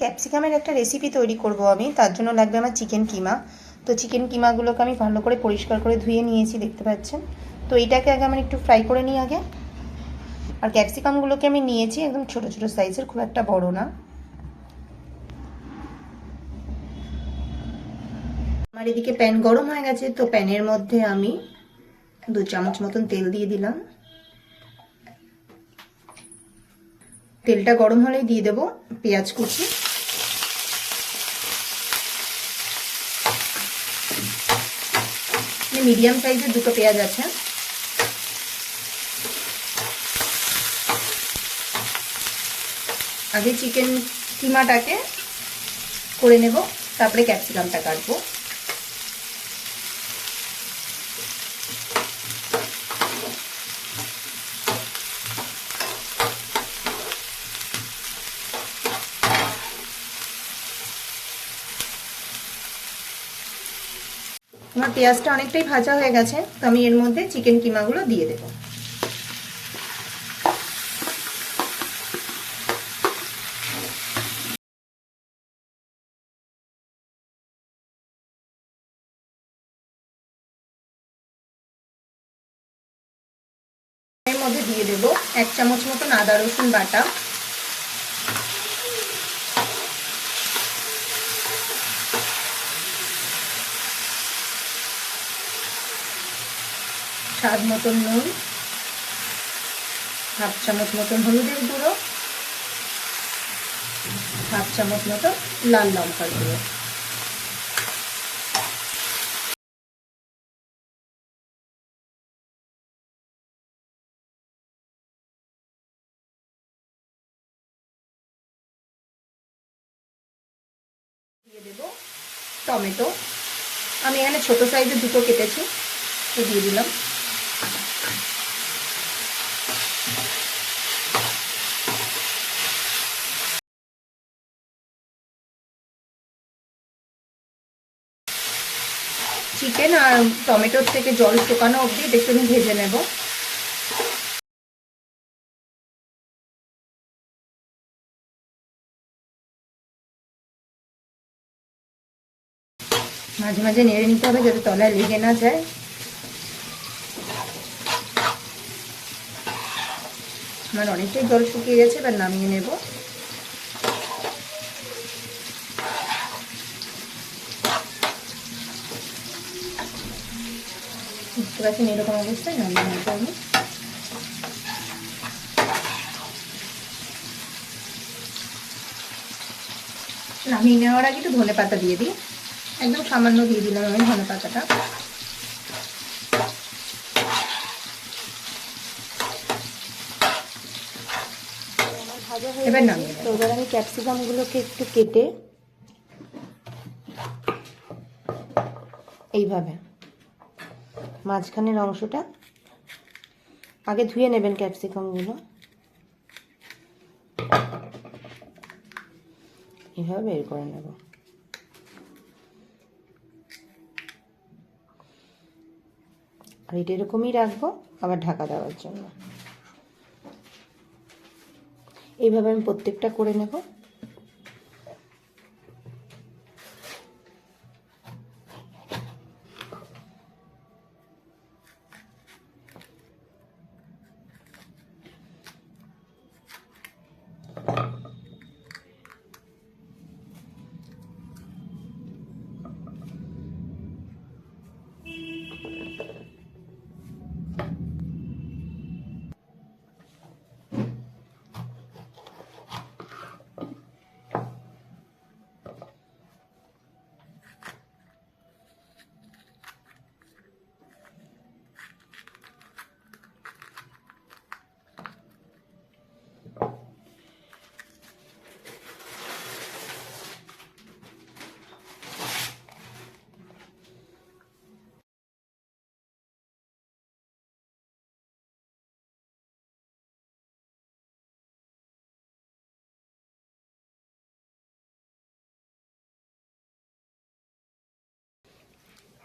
ক্যাপসিকামের একটা রেসিপি তৈরি করব আমি, তার জন্য লাগবে আমার চিকেন কিমা। তো চিকেন কিমাগুলোকে আমি ভালো করে পরিষ্কার করে ধুয়ে নিয়েছি, দেখতে পাচ্ছেন। তো এইটাকে আগে আমি একটু ফ্রাই করে নিই আগে। আর ক্যাপসিকামগুলোকে আমি নিয়েছি একদম ছোট ছোট সাইজের, খুব একটা বড় না। আমার এদিকে প্যান গরম হয়ে গেছে, তো প্যানের মধ্যে আমি 2 চামচ মতন তেল দিয়ে দিলাম। তেলটা গরম হলেই দিয়ে দেব পেঁয়াজ কুচি। মিডিয়াম সাইজের 2টো পেঁয়াজ আছে। আগে চিকেন কিমাটাকে করে নেব, তারপরে ক্যাপসিকামটা কাটবো। আমার পেঁয়াজটা অনেকটাই ভাজা হয়ে গেছে, তো আমি এর মধ্যে চিকেন কিমাগুলো দিয়ে দেব। এর মধ্যে দিয়ে দেব 1 চামচ মতন আদা রসুন বাটা, স্বাদ মতন নুন, 1/2 চামচ মতন হলুদের গুঁড়ো, 1/2 চামচ মতন লাল লঙ্কার গুঁড়ো। দিয়ে দেব টমেটো, আমি এখানে ছোট সাইজের 2টো কেটেছি, তো দিয়ে দিলাম। চিকেন আর টমেটোর থেকে জল শুকানো অবধি একটু আমি ভেজে নেব। মাঝে মাঝে নেড়ে নিতে হবে যাতে তলায় লেগে না যায়। আমার অনেকটাই জল শুকিয়ে গেছে, এবার নামিয়ে নেব। বুঝতে পারছেন, এরকম অবস্থায় নামিয়ে নেব আমি। নামিয়ে নেওয়ার আগে একটু ধনে পাতা দিয়ে দিই, একদম সামান্য দিয়ে দিলাম আমি ধনে পাতাটা। এবার নামিয়ে নেব। এবার আমি ক্যাপসিকামগুলোকে একটু কেটে এইভাবে মাঝখানের অংশটা আগে ধুয়ে নেবেন ক্যাপসিকামগুলো, এইভাবে বের করে নেব। আর এটা এরকমই রাখবো আবার ঢাকা দেওয়ার জন্য। এইভাবে আমি প্রত্যেকটা করে নেব।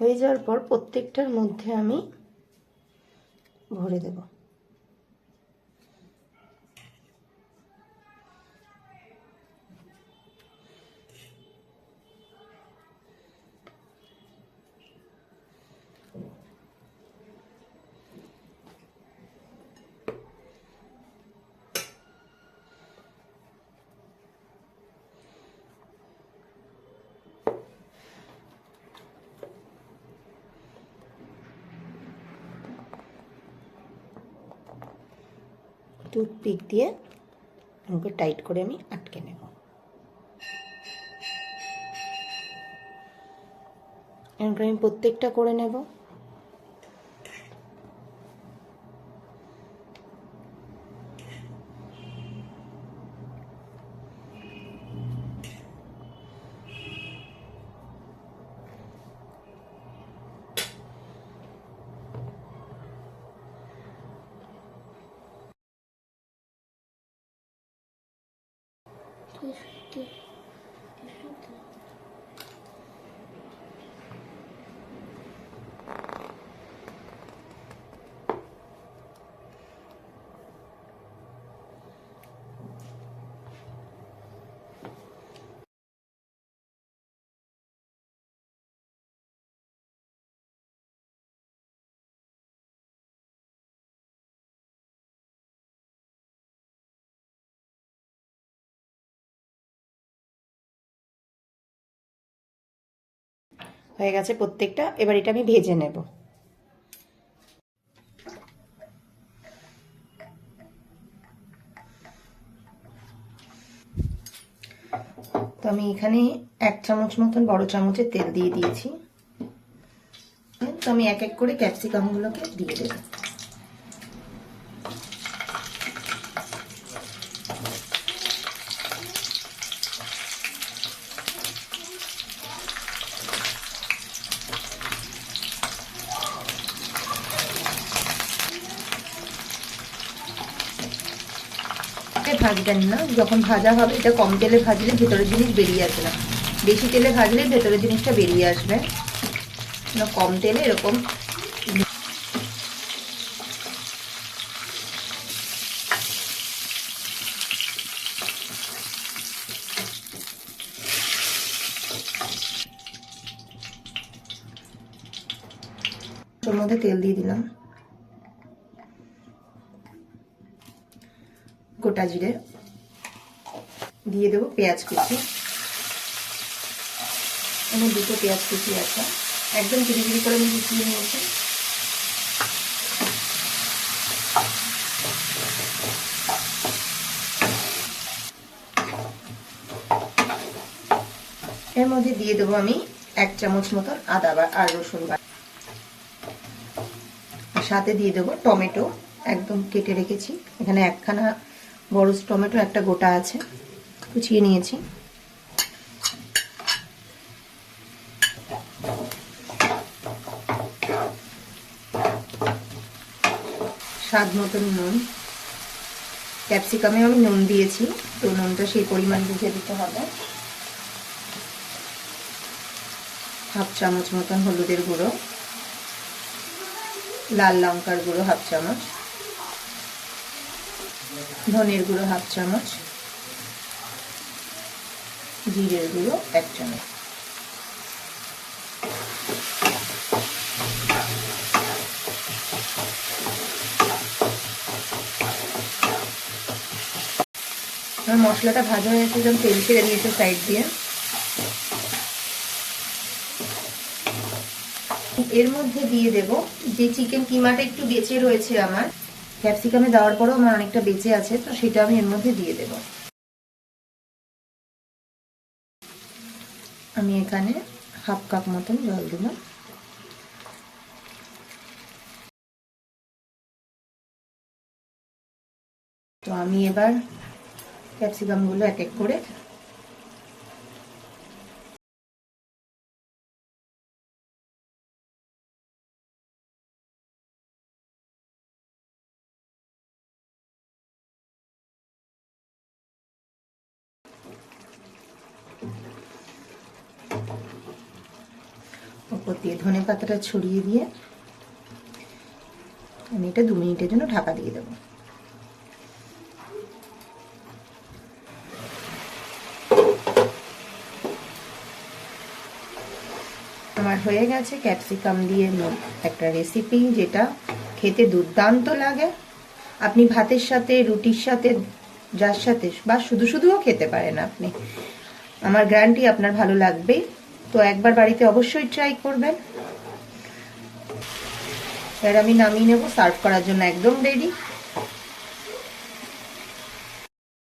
হয়ে যাওয়ার পর প্রত্যেকটার মধ্যে আমি ভরে দেব। টুথপিক দিয়ে ওকে টাইট করে আমি আটকে নেব। এরকম আমি প্রত্যেকটা করে নেব। হয়ে গেছে প্রত্যেকটা। এবার এটা আমি ভেজে নেব। তো আমি এখানে 1 চামচ মতন বড় চামচের তেল দিয়ে দিয়েছি। তো আমি এক এক করে ক্যাপসিকামগুলোকে দিয়ে দেব। ভাজবেন না, যখন ভাজা হবে এটা কম তেলে ভাজলে ভেতরের জিনিস বেরিয়ে আসবে না, বেশি তেলে ভাজলে ভেতরের জিনিসটা বেরিয়ে আসবে। কম তেলে এরকম ওর মধ্যে তেল দিয়ে দিলাম, গোটা জিরে দিয়ে দেবো, পেঁয়াজ কুচি, এখানে 2টো পেঁয়াজ কুচি আছে, একদম ঝিরিঝিরি করে আমি কুচিয়ে নিয়েছি। এর মধ্যে দিয়ে দেবো আমি 1 চামচ মতন আদা আর রসুন বাটা, সাথে দিয়ে দেবো টমেটো একদম কেটে রেখেছি। এখানে একখানা বড় টমেটো একটা গোটা আছে, কুচিয়ে নিয়েছি। স্বাদ মতন নুন, ক্যাপসিকামে আমি নুন দিয়েছি, তো নুনটা সেই পরিমাণ বুঝে দিতে হবে। 1/2 চামচ মতন হলুদের গুঁড়ো, লাল লঙ্কার গুঁড়ো 1/2 চামচ, ধনের গুঁড়ো 1/2 চামচ, জিরের গুঁড়ো 1 চামচ। আমার মশলাটা ভাজা হয়ে গেছে, যেমন তেল ছেড়ে দিয়েছে সাইড দিয়ে। এর মধ্যে দিয়ে দেব যে চিকেন কিমাটা একটু বেঁচে রয়েছে আমার, ক্যাপসিকামে দেওয়ার পরেও আমার অনেকটা বেঁচে আছে, তো সেটা আমি এর মধ্যে দিয়ে দেব। আমি এখানে 1/2 কাপ মতন জল দেব। তো আমি এবার ক্যাপসিকামগুলো এক এক করে উপর দিয়ে ধনে পাতাটা ছড়িয়ে দিয়ে আমি এটা 2 মিনিটের জন্য ঢাকা দিয়ে দেবো। আমার হয়ে গেছে ক্যাপসিকাম দিয়ে একটা রেসিপি, যেটা খেতে দুর্দান্ত লাগে। আপনি ভাতের সাথে, রুটির সাথে, যার সাথে বা শুধু শুধুও খেতে পারেন আপনি। আমার গ্যারান্টি আপনার ভালো লাগবে। তো একবার বাড়িতে অবশ্যই ট্রাই করবেন। এবার আমি নামিয়ে নেব, সার্ভ করার জন্য একদম রেডি।